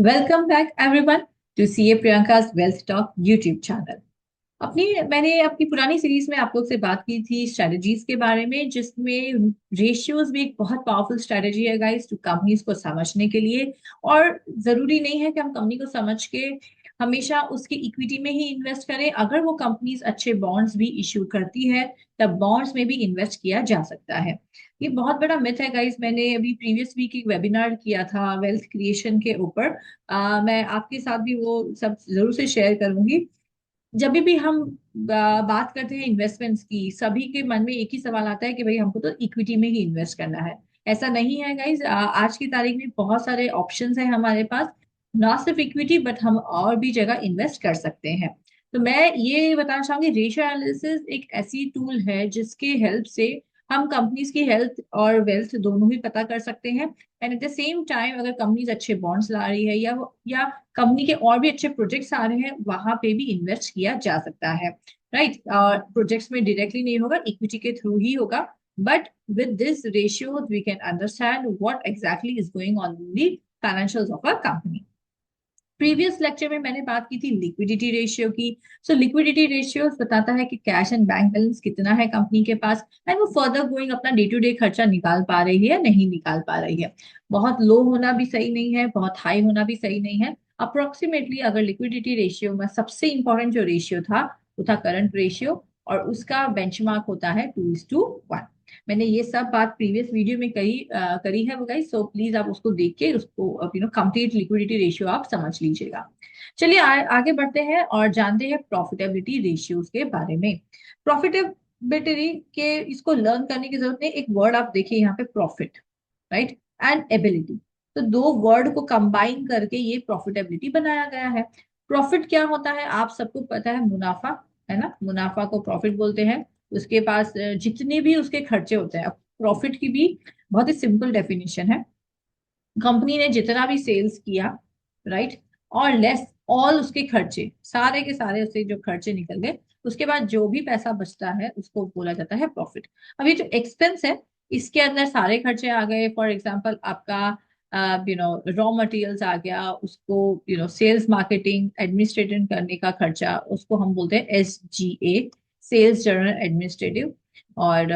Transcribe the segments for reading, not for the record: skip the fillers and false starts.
Welcome back everyone to CA Priyanka's wealth talk YouTube channel. मैंने अपनी पुरानी सीरीज में आप लोग से बात की थी स्ट्रेटजीज के बारे में, जिसमें रेशियोज भी एक बहुत पावरफुल स्ट्रेटजी है गाइस टू कंपनीज को समझने के लिए। और जरूरी नहीं है कि हम कंपनी को समझ के हमेशा उसकी इक्विटी में ही इन्वेस्ट करें। अगर वो कंपनीज अच्छे बॉन्ड्स भी इश्यू करती है तब बॉन्ड्स में भी इन्वेस्ट किया जा सकता है। ये बहुत बड़ा मिथ है गाइस। मैंने अभी प्रीवियस वीक एक वेबिनार किया था वेल्थ क्रिएशन के ऊपर। मैं आपके साथ भी वो सब जरूर से शेयर करूंगी। जब भी हम बात करते हैं इन्वेस्टमेंट्स की, सभी के मन में एक ही सवाल आता है कि भाई हमको तो इक्विटी में ही इन्वेस्ट करना है। ऐसा नहीं है गाइज। आज की तारीख में बहुत सारे ऑप्शंस हैं हमारे पास, ना सिर्फ इक्विटी बट हम और भी जगह इन्वेस्ट कर सकते हैं। तो मैं ये बताना चाहूंगी, रेशियो एनालिसिस एक ऐसी टूल है जिसके हेल्प से हम कंपनीज की हेल्थ और वेल्थ दोनों ही पता कर सकते हैं। And at the same time अगर कंपनीज अच्छे बॉन्ड्स ला रही है या कंपनी के और भी अच्छे प्रोजेक्ट्स आ रहे हैं, वहां पे भी इन्वेस्ट किया जा सकता है। राइट। और प्रोजेक्ट्स में डायरेक्टली नहीं होगा, इक्विटी के थ्रू ही होगा। But with this ratio we can understand what exactly is going on in the financials of a company. Previous lecture में मैंने बात की थी लिक्विडिटी रेशियो की। सो लिक्विडिटी रेशियो बताता है कि कैश एंड बैंक बैलेंस कितना है कंपनी के पास, एंड वो फर्दर गोइंग अपना डे टू डे खर्चा निकाल पा रही है या नहीं निकाल पा रही है। बहुत लो होना भी सही नहीं है, बहुत हाई होना भी सही नहीं है। अप्रोक्सीमेटली अगर लिक्विडिटी रेशियो में सबसे इंपॉर्टेंट जो रेशियो था वो था करंट रेशियो, और उसका बेंचमार्क होता है 2:1। मैंने ये सब बात प्रीवियस वीडियो में करी है वो गाइस। सो प्लीज आप उसको देख के उसको कंप्लीट लिक्विडिटी रेशियो आप समझ लीजिएगा। चलिए आगे बढ़ते हैं और जानते हैं प्रॉफिटेबिलिटी रेशियोज के बारे में। प्रॉफिटेबिलिटी के इसको लर्न करने की जरूरत नहीं। एक वर्ड आप देखिए यहाँ पे, प्रॉफिट, राइट, एंड एबिलिटी। तो दो वर्ड को कंबाइन करके ये प्रॉफिटेबिलिटी बनाया गया है। प्रॉफिट क्या होता है आप सबको पता है, मुनाफा, है ना। मुनाफा को प्रॉफिट बोलते हैं। उसके पास जितने भी उसके खर्चे होते हैं, प्रॉफिट की भी बहुत ही सिंपल डेफिनेशन है। कंपनी ने जितना भी सेल्स किया, राइट, और लेस ऑल उसके खर्चे, सारे के सारे उससे जो खर्चे निकल गए, उसके बाद जो भी पैसा बचता है उसको बोला जाता है प्रॉफिट। अब ये जो एक्सपेंस है, इसके अंदर सारे खर्चे आ गए। फॉर एग्जाम्पल आपका रॉ मटेरियल्स आ गया, उसको सेल्स मार्केटिंग एडमिनिस्ट्रेटिव करने का खर्चा, उसको हम बोलते हैं SGA, सेल्स जनरल एडमिनिस्ट्रेटिव। और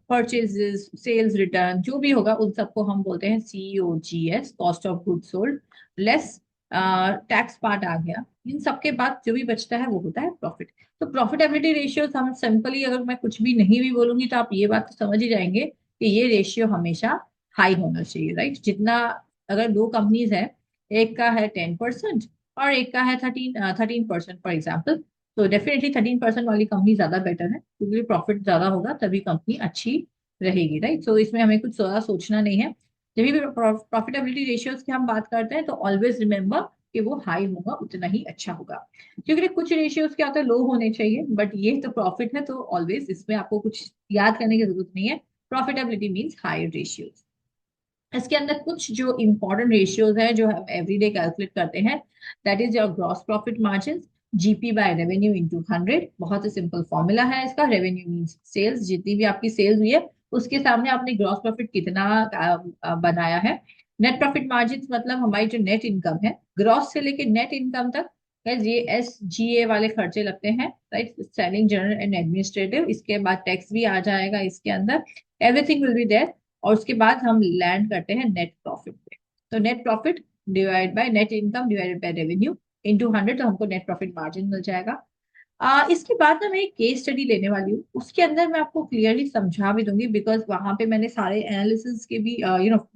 परचेजेस, सेल्स रिटर्न जो भी होगा उन सबको हम बोलते हैं COGS, cost of good sold, less tax part आ गया। इन सबके बाद जो भी बचता है वो होता है प्रॉफिट। तो प्रॉफिटेबिलिटी रेशियो हम सिंपली, अगर मैं कुछ भी नहीं भी बोलूंगी तो आप ये बात तो समझ ही जाएंगे कि ये रेशियो हमेशा हाई होना चाहिए, राइट। जितना, अगर दो कंपनीज है, एक का है 10% और एक का है 13% फॉर एग्जाम्पल, तो डेफिनेटली 13% वाली कंपनी ज्यादा बेटर है, क्योंकि प्रॉफिट ज्यादा होगा तभी कंपनी अच्छी रहेगी, राइट। सो इसमें हमें कुछ ज्यादा सोचना नहीं है। जब भी प्रॉफिटेबिलिटी रेशियोज की हम बात करते हैं तो ऑलवेज रिमेंबर कि वो हाई होगा उतना ही अच्छा होगा। क्योंकि कुछ रेशियोज क्या होता है, लो होने चाहिए, बट ये तो प्रॉफिट है तो ऑलवेज इसमें आपको कुछ याद करने की जरूरत नहीं है। Profitability means high ratios. इसके अंदर कुछ जो इंपॉर्टेंट रेशियोज है जो हम एवरीडे कैलकुलेट करते हैं, that is your gross profit margin, GP by revenue into 100। बहुत ही सिंपल फॉर्मूला है इसका। रेवेन्यू मीन्स सेल्स, जितनी भी आपकी सेल्स हुई है उसके सामने आपने ग्रॉस प्रॉफिट कितना बनाया है। नेट प्रॉफिट मार्जिन मतलब हमारी जो नेट इनकम है, ग्रॉस से लेके नेट इनकम तक। guys, ये SGA वाले खर्चे लगते हैं, right, selling general and administrative. इसके बाद टैक्स भी आ जाएगा इसके अंदर, एवरीथिंग विल बी देयर। और उसके बाद हम लैंड करते हैं नेट प्रॉफिट पे। तो net profit divide by net income divided by revenue into 100, तो हमको नेट प्रॉफिट मार्जिन मिल जाएगा। इसके बाद ना मैं एक केस स्टडी लेने वाली हूँ, उसके अंदर मैं आपको क्लियरली समझा भी दूंगी, बिकॉज वहां पे मैंने सारे एनालिसिस के भी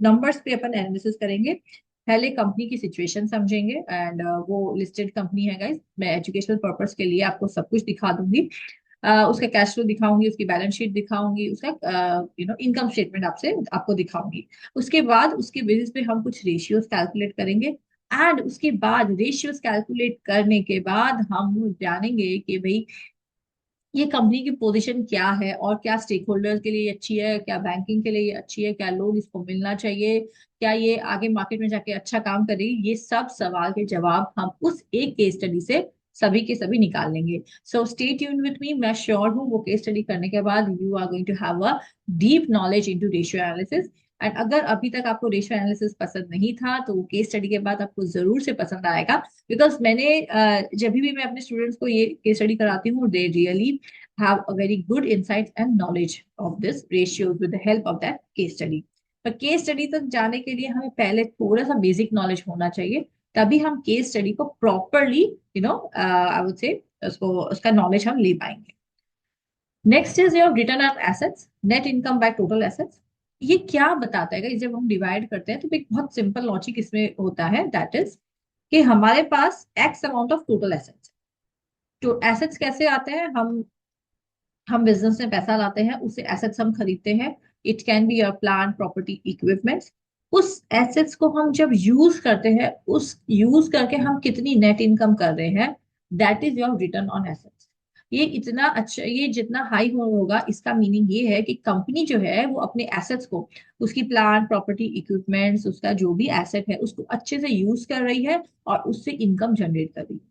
नंबर्स पे अपन एनालिसिस करेंगे। पहले कंपनी की सिचुएशन समझेंगे, एंड वो लिस्टेड कंपनी है गाइस। मैं एजुकेशनल पर्पस के लिए आपको सब कुछ दिखा दूंगी। उसका कैश फ्लो दिखाऊंगी, उसकी बैलेंस शीट दिखाऊंगी, उसका इनकम स्टेटमेंट आपसे आपको दिखाऊंगी। उसके बाद उसके बेसिस पे हम कुछ रेशियोज कैलकुलेट करेंगे, एंड उसके बाद रेशियोज कैलकुलेट करने के बाद हम जानेंगे कि भाई ये कंपनी की पोजीशन क्या है, और क्या स्टेक होल्डर्स के लिए अच्छी है, क्या बैंकिंग के लिए अच्छी है, क्या लोन इसको मिलना चाहिए, क्या ये आगे मार्केट में जाके अच्छा काम करेगी। ये सब सवाल के जवाब हम उस एक केस स्टडी से सभी के सभी निकाल लेंगे। So stay tune with me. मैं श्योर हूँ वो केस स्टडी करने के बाद you are going to have a deep knowledge into ratio analysis. And अगर अभी तक आपको रेशियो एनालिसिस पसंद नहीं था तो वो केस स्टडी के बाद आपको जरूर से पसंद आएगा, बिकॉज मैंने जब भी मैं अपने स्टूडेंट्स को ये केस स्टडी कराती हूँ, they really have a very good insight and knowledge of this ratio with the help of that case study. पर केस स्टडी तक जाने के लिए हमें पहले थोड़ा सा बेसिक नॉलेज होना चाहिए, तभी हम केस स्टडी को प्रॉपरली आई वुड से उसको उसका नॉलेज हम ले पाएंगे। Next is your return on assets, net income by total assets. ये क्या बताता है जब हम डिवाइड करते हैं तो एक बहुत सिंपल लॉजिक इसमें होता है, दैट इज कि हमारे पास X amount of total assets. तो एसेट्स कैसे आते हैं, हम बिजनेस में पैसा लाते हैं, उससे एसेट्स हम खरीदते हैं। It can be your plant property equipments. उस एसेट्स को हम जब यूज करते हैं, उस यूज करके हम कितनी नेट इनकम कर रहे हैं, that is your return on assets. ये इतना अच्छा, ये जितना हाई होगा इसका मीनिंग ये है कि कंपनी जो है वो अपने एसेट्स को, उसकी प्लांट प्रॉपर्टी इक्विपमेंट्स, उसका जो भी एसेट है उसको अच्छे से यूज कर रही है और उससे इनकम जनरेट कर रही है।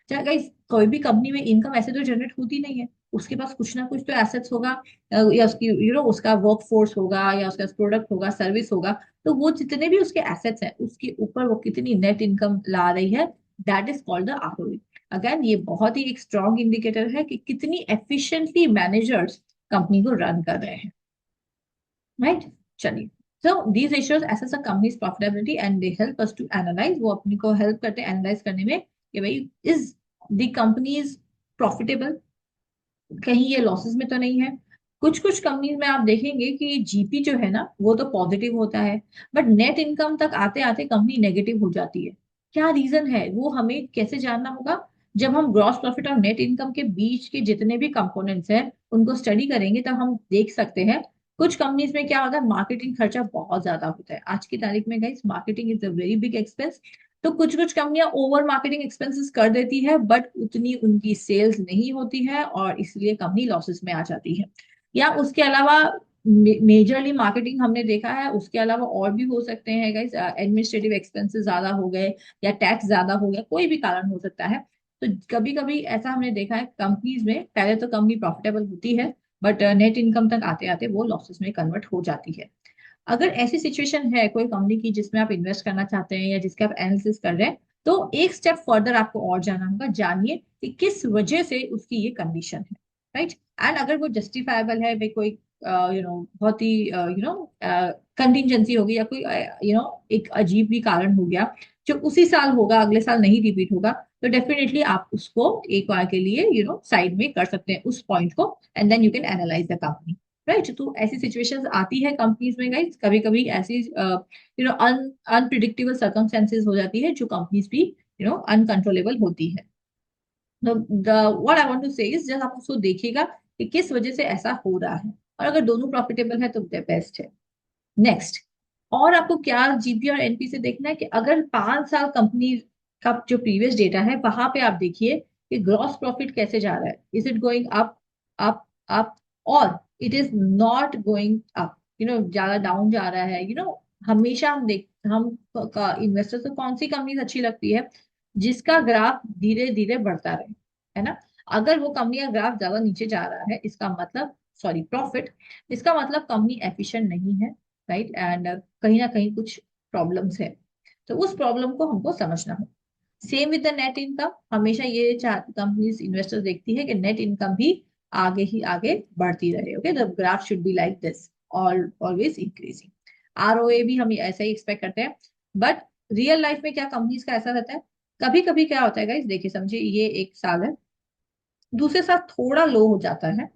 चाहे गाइस कोई भी कंपनी में इनकम ऐसे तो जनरेट होती नहीं है, उसके पास कुछ ना कुछ तो एसेट्स होगा, या उसकी उसका वर्क फोर्स होगा, या उसका प्रोडक्ट होगा, सर्विस होगा। तो वो जितने भी उसके एसेट्स हैं उसके ऊपर वो कितनी नेट इनकम ला रही है, that is called the ROE. Again ये बहुत ही एक स्ट्रॉन्ग इंडिकेटर है कि कितनी एफिशिएंटली मैनेजर्स कंपनी को रन कर रहे हैं, राइट। चलिए, so these ratios assess a company's profitability and they help us to analyze, वो अपनी को हेल्प करते हैं एनालाइज करने में कि भाई is the company is profitable, कहीं ये लॉसेस में तो नहीं है। कुछ कुछ कंपनीज में आप देखेंगे कि जीपी जो है ना वो तो पॉजिटिव होता है, बट नेट इनकम तक आते आते कंपनी नेगेटिव हो जाती है। क्या रीजन है वो हमें कैसे जानना होगा, जब हम ग्रॉस प्रॉफिट और नेट इनकम के बीच के जितने भी कंपोनेंट्स हैं उनको स्टडी करेंगे तब हम देख सकते हैं। कुछ कंपनीज में क्या होता है, मार्केटिंग खर्चा बहुत ज्यादा होता है। आज की तारीख में guys marketing is a very big expense. तो कुछ कुछ कंपनियां ओवर मार्केटिंग एक्सपेंसेस कर देती है, बट उतनी उनकी सेल्स नहीं होती है और इसलिए कंपनी लॉसेस में आ जाती है। या उसके अलावा मेजरली मार्केटिंग हमने देखा है, उसके अलावा और भी हो सकते हैं गाइस, एडमिनिस्ट्रेटिव एक्सपेंसेस ज्यादा हो गए या टैक्स ज्यादा हो गया, कोई भी कारण हो सकता है। तो कभी कभी ऐसा हमने देखा है कंपनीज में, पहले तो कंपनी प्रॉफिटेबल होती है बट नेट इनकम तक आते आते वो लॉसेस में कन्वर्ट हो जाती है। अगर ऐसी सिचुएशन है कोई कंपनी की जिसमें आप इन्वेस्ट करना चाहते हैं या जिसके आप एनालिसिस कर रहे हैं, तो एक स्टेप फर्दर आपको और जाना होगा, जानिए कि किस वजह से उसकी ये कंडीशन है, राइट। एंड अगर वो जस्टिफाइबल है, भाई कोई बहुत ही कंटिजेंसी होगी या कोई एक अजीब भी कारण हो गया जो उसी साल होगा, अगले साल नहीं रिपीट होगा, तो डेफिनेटली आप उसको एक बार के लिए साइड में कर सकते हैं उस पॉइंट को, and then you can analyse the company, right. तो ऐसी सिचुएशंस आती है कंपनीज में गाइस, कभी कभी ऐसी अनप्रिडिक्टेबल सर्कमस्टेंसेस हो जाती है जो कंपनीज भी अनकंट्रोलेबल होती है। व्हाट आई वांट टू से इज जस्ट आप उसको देखिएगा कि किस वजह से ऐसा हो रहा है, और अगर दोनों प्रॉफिटेबल है तो बेस्ट है। नेक्स्ट, और आपको क्या जीपी और एनपी से देखना है कि अगर 5 साल कंपनी का जो प्रीवियस डेटा है वहां पे आप देखिए कि ग्रॉस प्रॉफिट कैसे जा रहा है, is it going up up up, और it is not going up, ज्यादा डाउन जा रहा है। हमेशा हम इन्वेस्टर्स को कौन सी कंपनी अच्छी लगती है, जिसका ग्राफ धीरे धीरे बढ़ता रहे, है ना। अगर वो कंपनी का ग्राफ ज्यादा नीचे जा रहा है इसका मतलब, सॉरी प्रॉफिट, इसका मतलब कंपनी एफिशिएंट नहीं है, राइट। एंड कहीं ना कहीं कुछ प्रॉब्लम्स है, तो उस प्रॉब्लम को हमको समझना हो। Same with the net income, हमेशा ये कंपनीज इन्वेस्टर्स देखती है कि नेट इनकम भी आगे ही आगे बढ़ती रहे, okay, the graph should be like this, always increasing. ROA भी हम ऐसा ही एक्सपेक्ट करते हैं, बट रियल लाइफ में क्या कंपनीज का ऐसा रहता है, कभी कभी क्या होता है गाइस, देखिए समझिए ये एक साल है, दूसरे साल थोड़ा लो हो जाता है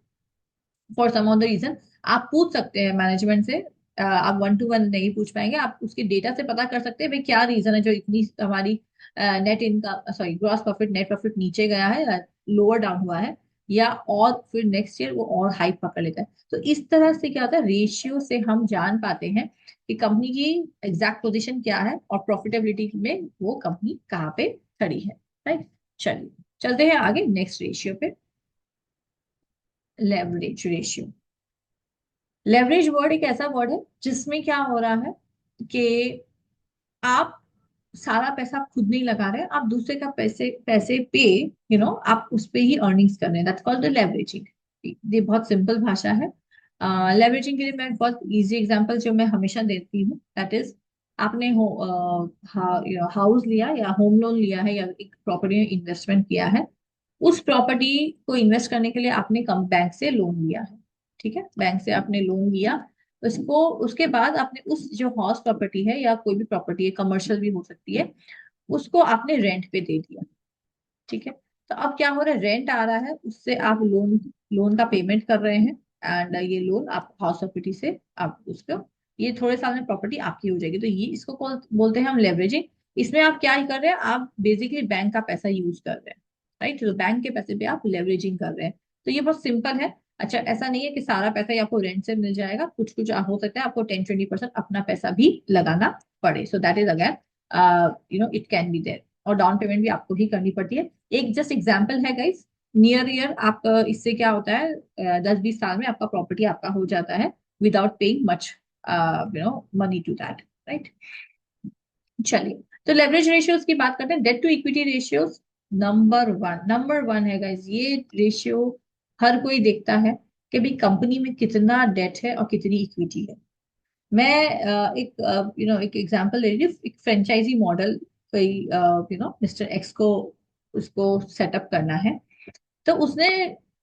for some of the reason. आप पूछ सकते हैं मैनेजमेंट से, आप वन टू वन नहीं पूछ पाएंगे, आप उसके डेटा से पता कर सकते हैं भाई क्या रीजन है जो इतनी हमारी net income, sorry gross profit net profit नीचे गया है, लोअर डाउन हुआ है, या और फिर नेक्स्ट ईयर वो और हाइक पकड़ लेता है। तो इस तरह से क्या होता है, रेशियो से हम जान पाते हैं कि कंपनी की एग्जैक्ट पोजीशन क्या है और प्रॉफिटेबिलिटी में वो कंपनी कहाँ पे खड़ी है, राइट। चलिए चलते हैं आगे नेक्स्ट रेशियो पे, लेवरेज रेशियो। लेवरेज वर्ड एक ऐसा वर्ड है जिसमें क्या हो रहा है कि आप सारा पैसा आप खुद नहीं लगा रहे, आप दूसरे का पैसे पैसे पे आप उस पे ही अर्निंग्स कर रहे हैं, दैट्स कॉल्ड द लेवरेजिंग। ये बहुत सिंपल भाषा है। लेवरेजिंग के लिए मैं बहुत इजी एग्जांपल जो मैं हमेशा देती हूँ, दैट इज आपने हाउस लिया या होम लोन लिया है या एक प्रॉपर्टी में इन्वेस्टमेंट किया है। उस प्रॉपर्टी को इन्वेस्ट करने के लिए आपने कम बैंक से लोन लिया है। ठीक है, बैंक से आपने लोन लिया। उसको उसके बाद आपने उस जो हाउस प्रॉपर्टी है या कोई भी प्रॉपर्टी है, कमर्शियल भी हो सकती है, उसको आपने रेंट पे दे दिया। ठीक है, तो अब क्या हो रहा है, रेंट आ रहा है, उससे आप लोन लोन का पेमेंट कर रहे हैं। एंड ये लोन आप हाउस प्रॉपर्टी से आप उसको, ये थोड़े साल में प्रॉपर्टी आपकी हो जाएगी। तो ये इसको बोलते हैं हम लेवरेजिंग। इसमें आप क्या ही कर रहे हैं, आप बेसिकली बैंक का पैसा यूज कर रहे हैं। राइट, तो बैंक के पैसे पे आप लेवरेजिंग कर रहे हैं। तो ये बहुत सिंपल है। अच्छा, ऐसा नहीं है कि सारा पैसा ही आपको रेंट से मिल जाएगा, कुछ कुछ हो सकता है आपको 10-20% अपना पैसा भी लगाना पड़े। So that is again it can be there. और डाउन पेमेंट भी आपको ही करनी पड़ती है। एक जस्ट एग्जाम्पल है गाइस, नियर ईयर आप इससे क्या होता है, 10-20 साल में आपका प्रॉपर्टी आपका हो जाता है without paying much money to that. Right, चलिए, तो लेवरेज रेशियोज की बात करते हैं। Debt to equity ratios number one है गाइस ये रेशियो। हर कोई देखता है कि भाई कंपनी में कितना डेट है और कितनी इक्विटी है। मैं एक एग्जांपल ले रही हूँ। एक फ्रेंचाइजी मॉडल, कोई मिस्टर एक्स को उसको सेटअप करना है। तो उसने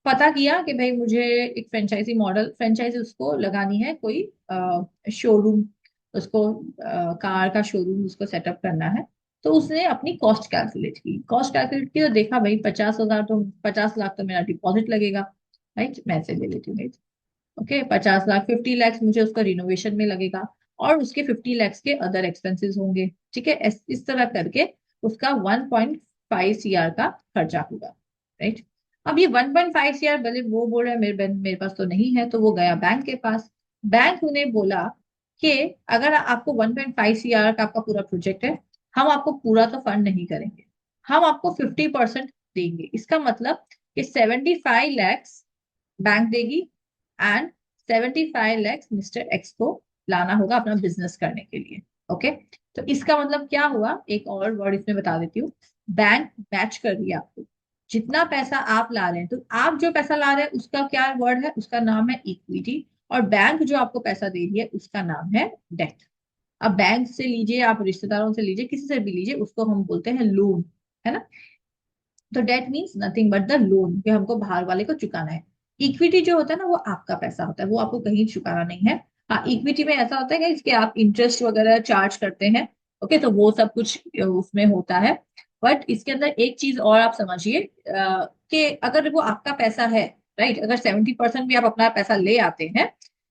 पता किया कि भाई मुझे एक फ्रेंचाइजी मॉडल, फ्रेंचाइजी उसको लगानी है, कोई शोरूम, उसको कार का शोरूम उसको सेटअप करना है। तो उसने अपनी कॉस्ट कैलकुलेट की, तो देखा भाई 50,000, तो 50 लाख तो मेरा डिपॉजिट लगेगा। राइट, मैं ऐसे ले लेती हूँ। ओके, 50 लाख, 50 लैक्स मुझे उसका रिनोवेशन में लगेगा, और उसके 50 लैक्स के अदर एक्सपेंसेस होंगे। ठीक है, इस तरह करके उसका 1.5 CR का खर्चा होगा। राइट, अब ये 1.5 CR भले वो बोल रहा है मेरे पास तो नहीं है, तो वो गया बैंक के पास। बैंक उन्हें बोला कि अगर आपको 1.5 CR का आपका पूरा प्रोजेक्ट है, हम आपको पूरा तो फंड नहीं करेंगे, हम आपको 50% देंगे। इसका मतलब कि 75 लैक्स बैंक देगी, एंड 75 लैक्स मिस्टर एक्स को लाना होगा अपना बिजनेस करने के लिए। ओके, तो इसका मतलब क्या हुआ, एक और वर्ड इसमें बता देती हूँ। बैंक मैच कर दिया आपको, जितना पैसा आप ला रहे हैं। तो आप जो पैसा ला रहे हैं उसका क्या वर्ड है, उसका नाम है इक्विटी। और बैंक जो आपको पैसा दे रही है उसका नाम है डेट। अब बैंक से लीजिए, आप रिश्तेदारों से लीजिए, किसी से भी लीजिए, उसको हम बोलते हैं लोन, है ना। तो that means nothing but the loan, कि हमको बाहर वाले को चुकाना है। इक्विटी जो होता है ना, वो आपका पैसा होता है, वो आपको कहीं चुकाना नहीं है। हाँ, इक्विटी में ऐसा होता है कि इसके आप इंटरेस्ट वगैरह चार्ज करते हैं। ओके, तो वो सब कुछ उसमें होता है। बट इसके अंदर एक चीज और आप समझिए, कि अगर वो आपका पैसा है, राइट, अगर 70% भी आप अपना पैसा ले आते हैं,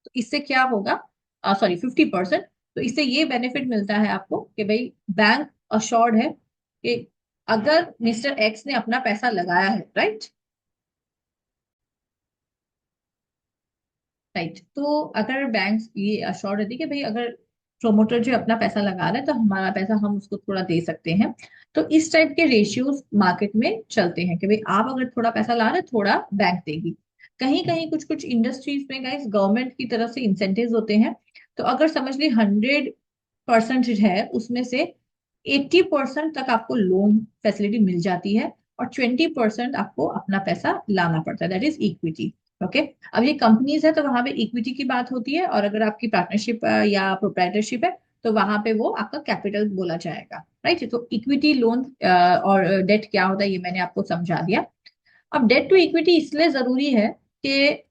तो इससे क्या होगा, सॉरी 50%। तो इससे ये बेनिफिट मिलता है आपको कि भाई बैंक अश्योर्ड है कि अगर मिस्टर एक्स ने अपना पैसा लगाया है, राइट, राइट, तो अगर बैंक ये अश्योर रहती है कि भाई अगर प्रोमोटर जो अपना पैसा लगा रहा है, तो हमारा पैसा हम उसको थोड़ा दे सकते हैं। तो इस टाइप के रेशियोज मार्केट में चलते हैं कि भाई आप अगर थोड़ा पैसा ला रहे हैं, थोड़ा बैंक देगी। कहीं कहीं कुछ कुछ इंडस्ट्रीज में गाइस गवर्नमेंट की तरफ से इंसेंटिव होते हैं। तो अगर समझ ली 100% है, उसमें से 80% तक आपको लोन फैसिलिटी मिल जाती है, और 20% आपको अपना पैसा लाना पड़ता है, दैट इज इक्विटी। ओके, अब ये कंपनीज है तो वहां पे इक्विटी की बात होती है, और अगर आपकी पार्टनरशिप या प्रोप्राइटरशिप है, तो वहां पे वो आपका कैपिटल बोला जाएगा। राइट, तो इक्विटी लोन और डेट क्या होता है ये मैंने आपको समझा दिया। अब डेट टू इक्विटी इसलिए जरूरी है कि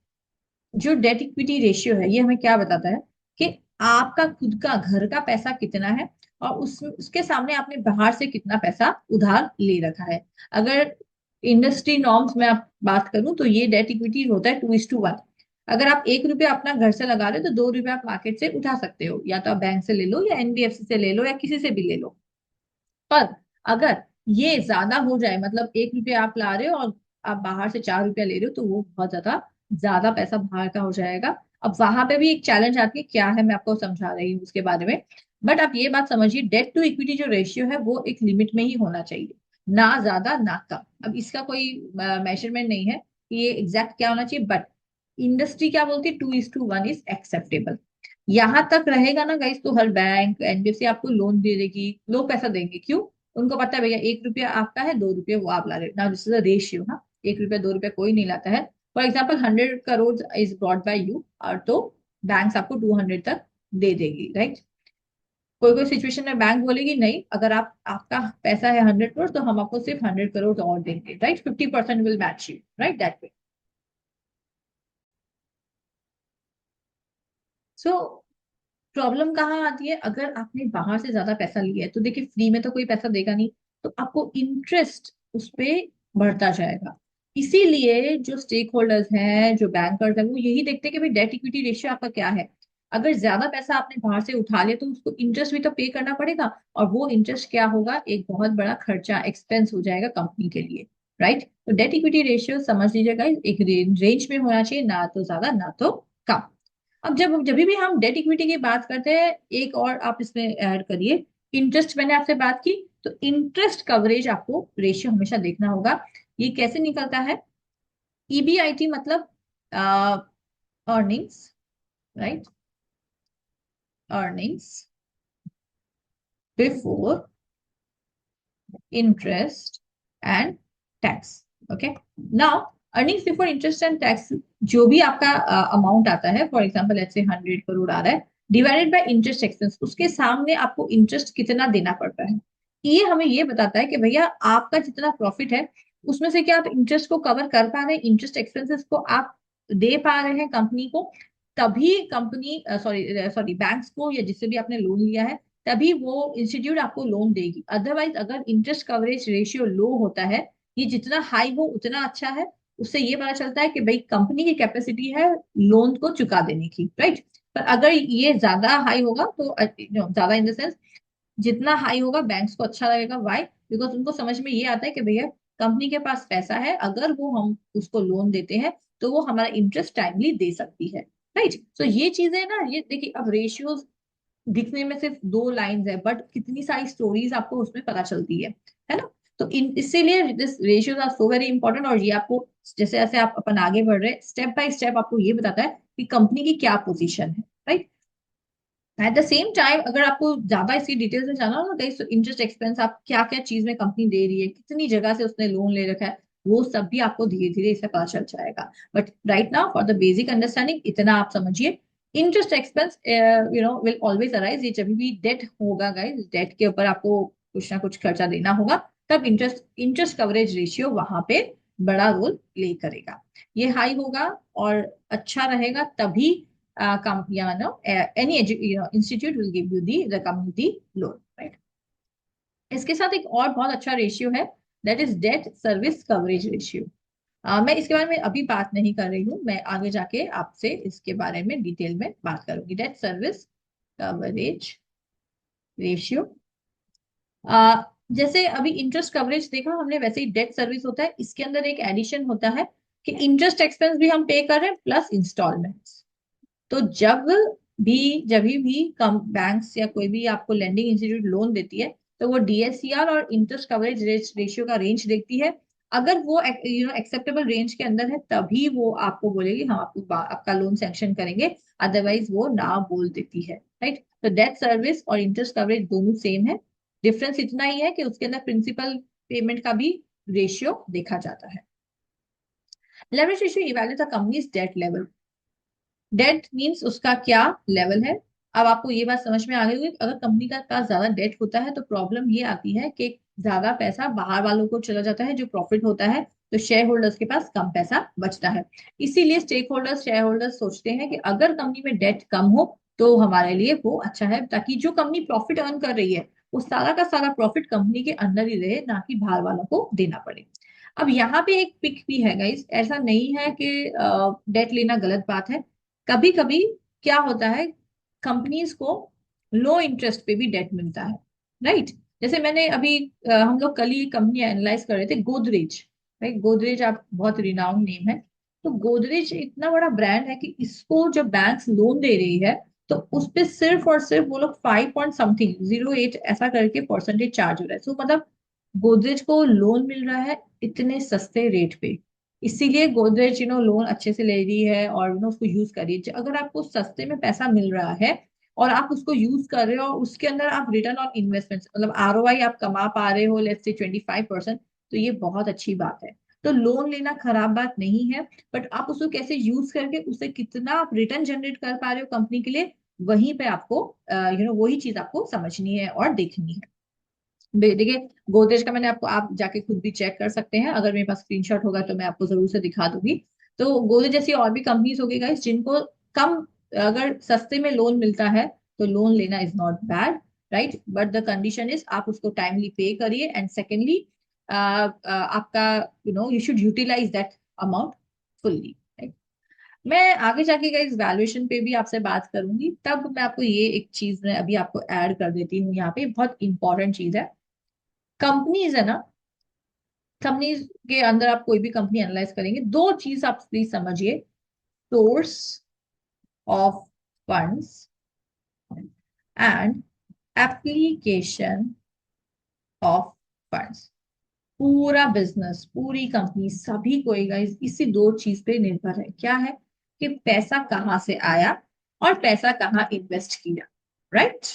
जो डेट इक्विटी रेशियो है, ये हमें क्या बताता है कि आपका खुद का घर का पैसा कितना है, और उसके सामने आपने बाहर से कितना पैसा उधार ले रखा है। अगर इंडस्ट्री नॉर्म्स में आप बात करूं, तो ये डेट इक्विटी होता है 2:1। अगर आप 1 रुपया अपना घर से लगा रहे हो, तो 2 रुपया आप मार्केट से उठा सकते हो, या तो आप बैंक से ले लो या एनबीएफसी से ले लो या किसी से भी ले लो। पर अगर ये ज्यादा हो जाए, मतलब 1 रुपया आप ला रहे हो और आप बाहर से 4 रुपया ले रहे हो, तो वो बहुत ज्यादा ज्यादा पैसा बाहर का हो जाएगा। अब वहां पे भी एक चैलेंज आती है, क्या है मैं आपको समझा रही हूँ उसके बारे में। बट आप ये बात समझिए, डेट टू इक्विटी जो रेशियो है वो एक लिमिट में ही होना चाहिए, ना ज्यादा ना कम। अब इसका कोई मेजरमेंट नहीं है कि ये एग्जैक्ट क्या होना चाहिए, बट इंडस्ट्री क्या बोलती है, 2:1 इज एक्सेप्टेबल। यहां तक रहेगा ना गाइस, तो हर बैंक एनबीएफसी आपको लोन दे देगी, लोग पैसा देंगे, क्यों? उनको पता है भैया 1 रुपया आपका है, 2 रुपये वो आप ला रहे हो ना, दिस इज रेशियो। हाँ, 1 रुपया 2 रुपया कोई नहीं लाता है, for example 100 crore is brought by you, और तो बैंक आपको 200 तक दे देगी, राइट। कोई कोई सिचुएशन में बैंक बोलेगी नहीं, अगर आप आपका पैसा है 100 करोड़ तो हम आपको सिर्फ 100 करोड़ और देंगे, right, 50% will match you, right, that way. So problem कहाँ आती है, अगर आपने बाहर से ज्यादा पैसा लिया है तो देखिए फ्री में तो कोई पैसा देगा नहीं, तो आपको इंटरेस्ट उस पे बढ़ता जाएगा। इसीलिए जो स्टेक होल्डर्स हैं, जो बैंकर्स हैं, वो यही देखते हैं कि भाई डेट इक्विटी रेशियो आपका क्या है। अगर ज्यादा पैसा आपने बाहर से उठा लिया तो उसको इंटरेस्ट भी तो पे करना पड़ेगा, और वो इंटरेस्ट क्या होगा, एक बहुत बड़ा खर्चा, एक्सपेंस हो जाएगा कंपनी के लिए, राइट। तो डेट इक्विटी रेशियो समझ लीजिएगा एक रेंज में होना चाहिए, ना तो ज्यादा ना तो कम। अब जब जब भी हम डेट इक्विटी की बात करते हैं, एक और आप इसमें ऐड करिए, इंटरेस्ट, मैंने आपसे बात की, तो इंटरेस्ट कवरेज आपको रेशियो हमेशा देखना होगा। ये कैसे निकलता है, ईबीआईटी मतलब earnings, right, earnings before interest and tax. Okay, now earnings before interest and tax, जो भी आपका अमाउंट आता है, फॉर एग्जाम्पल ऐसे 100 करोड़ आ रहा है, डिवाइडेड बाय इंटरेस्ट एक्सपेंस, उसके सामने आपको इंटरेस्ट कितना देना पड़ता है। ये हमें ये बताता है कि भैया आपका जितना प्रॉफिट है उसमें से क्या आप इंटरेस्ट को कवर कर पा रहे हैं, इंटरेस्ट एक्सपेंसेस को आप दे पा रहे हैं कंपनी को, तभी कंपनी, सॉरी सॉरी, बैंक्स को या जिससे भी आपने लोन लिया है, तभी वो इंस्टीट्यूट आपको लोन देगी। अदरवाइज अगर इंटरेस्ट कवरेज रेशियो लो होता है, ये जितना हाई हो उतना अच्छा है, उससे ये पता चलता है कि भाई कंपनी की कैपेसिटी है लोन को चुका देने की, राइट। पर अगर ये ज्यादा हाई होगा तो ज्यादा इन द सेंस, जितना हाई होगा बैंक्स को अच्छा लगेगा, वाई, बिकॉज उनको समझ में ये आता है कि भैया कंपनी के पास पैसा है, अगर वो हम उसको लोन देते हैं तो वो हमारा इंटरेस्ट टाइमली दे सकती है, राइट। तो ये चीजें ना, ये देखिए, अब रेशियोज दिखने में सिर्फ दो लाइंस है, बट कितनी सारी स्टोरीज आपको उसमें पता चलती है ना। तो इन इसीलिए this ratios are so very important, और ये आपको जैसे जैसे आप अपन आगे बढ़ रहे हैं, स्टेप बाय स्टेप आपको ये बताता है कि कंपनी की क्या पोजीशन है, right. At the same time अगर आपको ज्यादा इसकी डिटेल्स में जाना हो ना, तो इंटरेस्ट एक्सपेंस आप क्या क्या चीज में कंपनी दे रही है, कितनी जगह से उसने लोन ले रखा है, वो सब भी आपको धीरे धीरे इससे पता चल जाएगा। But right now for the basic understanding इतना आप समझिए, interest expense will always arise, ये जब भी डेट होगा गाइस, डेट के ऊपर आपको कुछ ना कुछ खर्चा देना होगा, तब इंटरेस्ट इंटरेस्ट कवरेज रेशियो वहां पे बड़ा रोल प्ले करेगा। ये हाई होगा और अच्छा रहेगा, तभी any institute will give you the community loan, right? इसके साथ एक और बहुत अच्छा रेशियो है, that is debt service coverage ratio. मैं इसके बारे में अभी बात नहीं कर रही हूँ, मैं आगे जाके आपसे इसके बारे में डिटेल में बात करूंगी। डेट सर्विस कवरेज रेशियो, जैसे अभी इंटरेस्ट कवरेज देखा हमने, वैसे ही डेट सर्विस होता है, इसके अंदर एक एडिशन होता है कि इंटरेस्ट एक्सपेंस भी हम पे कर रहे हैं प्लस इंस्टॉलमेंट्स। तो जब भी कम बैंक्स या कोई भी आपको लेंडिंग इंस्टीट्यूट लोन देती है, तो वो डीएससीआर और इंटरेस्ट कवरेज रेशियो का रेंज देखती है। अगर वो एक्सेप्टेबल रेंज के अंदर है, तभी वो आपको बोलेगी हम आपको आपका लोन सैंक्शन करेंगे, अदरवाइज वो ना बोल देती है, राइट। तो डेट सर्विस और इंटरेस्ट कवरेज दोनों सेम है, डिफरेंस इतना ही है कि उसके अंदर प्रिंसिपल पेमेंट का भी रेशियो देखा जाता है। Leverage ratio evaluate the companies debt level. Debt means उसका क्या लेवल है। अब आपको ये बात समझ में आ गई होगी, अगर कंपनी का पास ज्यादा डेट होता है तो प्रॉब्लम ये आती है कि ज्यादा पैसा बाहर वालों को चला जाता है, जो प्रॉफिट होता है, तो शेयर होल्डर्स के पास कम पैसा बचता है। इसीलिए स्टेक होल्डर्स, शेयर होल्डर्स सोचते हैं कि अगर कंपनी में डेट कम हो तो हमारे लिए वो अच्छा है, ताकि जो कंपनी प्रॉफिट अर्न कर रही है वो सारा का सारा प्रॉफिट कंपनी के अंदर ही रहे, ना कि बाहर वालों को देना पड़े। अब यहाँ पे एक पिक भी है गाइस, ऐसा नहीं है कि डेट लेना गलत बात है। कभी कभी क्या होता है, कंपनीज को लो इंटरेस्ट पे भी डेट मिलता है, राइट। जैसे मैंने अभी हम लोग कल ही कंपनी एनालाइज कर रहे थे, गोदरेज, राइट। गोदरेज आप बहुत रिनाउंड नेम है। तो गोदरेज इतना बड़ा ब्रांड है कि इसको जब बैंक्स लोन दे रही है, तो उस पे सिर्फ और सिर्फ वो लोग 5 पॉइंट समथिंग 08 ऐसा करके परसेंटेज चार्ज हो रहा है। सो मतलब गोदरेज को लोन मिल रहा है इतने सस्ते रेट पे, इसीलिए गोदरेज लोन अच्छे से ले रही है और उसको यूज कर रही है। अगर आपको सस्ते में पैसा मिल रहा है और आप उसको यूज कर रहे हो, और उसके अंदर आप रिटर्न ऑन इन्वेस्टमेंट मतलब आरओआई आप कमा पा रहे हो, लेट्स से 25%, तो ये बहुत अच्छी बात है। तो लोन लेना खराब बात नहीं है, बट आप उसको कैसे यूज करके उसे कितना आप रिटर्न जनरेट कर पा रहे हो कंपनी के लिए, वहीं पे आपको वही चीज आपको समझनी है और देखनी है। देखिए, गोदरेज का मैंने आपको, आप जाके खुद भी चेक कर सकते हैं, अगर मेरे पास स्क्रीनशॉट होगा तो मैं आपको जरूर से दिखा दूंगी। तो गोदरेज जैसी और भी कंपनीज होगी गाइस जिनको कम, अगर सस्ते में लोन मिलता है तो लोन लेना is not bad, right, but the condition is आप उसको टाइमली पे करिए, एंड सेकेंडली आपका you should utilize that amount fully. मैं आगे जाके गाइस वैल्यूएशन पे भी आपसे बात करूंगी, तब मैं आपको ये एक चीज मैं अभी आपको ऐड कर देती हूँ यहाँ पे, बहुत इंपॉर्टेंट चीज है। कंपनीज है ना, कंपनीज के अंदर आप कोई भी कंपनी एनालाइज करेंगे, दो चीज आप प्लीज समझिए, source of funds and application of funds. पूरा बिजनेस, पूरी कंपनी, सभी कोई गाइस इसी दो चीज पे निर्भर है। क्या है? कि पैसा कहाँ से आया और पैसा कहाँ इन्वेस्ट किया, राइट?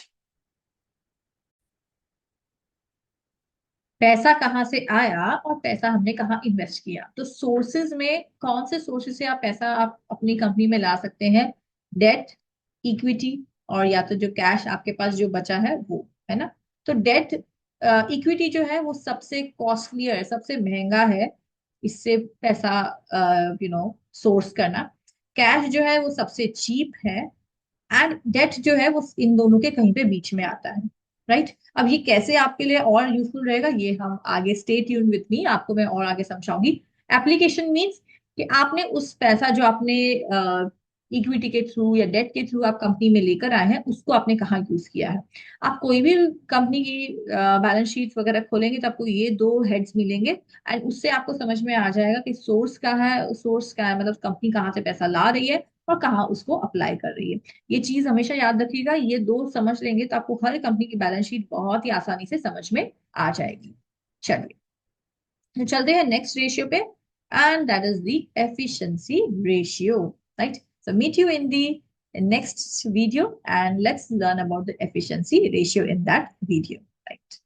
पैसा कहाँ से आया और पैसा हमने कहाँ इन्वेस्ट किया। तो सोर्सेज में कौन से सोर्सेज से आप पैसा आप अपनी कंपनी में ला सकते हैं? डेट, इक्विटी, और या तो जो कैश आपके पास जो बचा है वो, है ना। तो डेट, इक्विटी जो है वो सबसे कॉस्टली है, सबसे महंगा है इससे पैसा सोर्स करना। कैश जो है वो सबसे चीप है, एंड डेट जो है वो इन दोनों के कहीं पे बीच में आता है, राइट। अब ये कैसे आपके लिए और यूजफुल रहेगा, ये हम आगे, स्टे ट्यून विथ मी, आपको मैं और आगे समझाऊंगी। एप्लीकेशन मीन्स कि आपने उस पैसा जो आपने इक्विटी के थ्रू या डेट के थ्रू आप कंपनी में लेकर आए हैं, उसको आपने कहाँ यूज किया है। आप कोई भी कंपनी की बैलेंस शीट वगैरह खोलेंगे तो आपको ये दो हेड्स मिलेंगे, एंड उससे आपको समझ में आ जाएगा कि सोर्स का है, सोर्स का है मतलब कंपनी कहाँ से पैसा ला रही है और कहाँ उसको अप्लाई कर रही है। ये चीज हमेशा याद रखिएगा, ये दो समझ लेंगे तो आपको हर कंपनी की बैलेंस शीट बहुत ही आसानी से समझ में आ जाएगी। चलिए, तो चलते हैं नेक्स्ट रेशियो पे, and that is the efficiency ratio, right. So meet you in the next video and let's learn about the efficiency ratio in that video, right?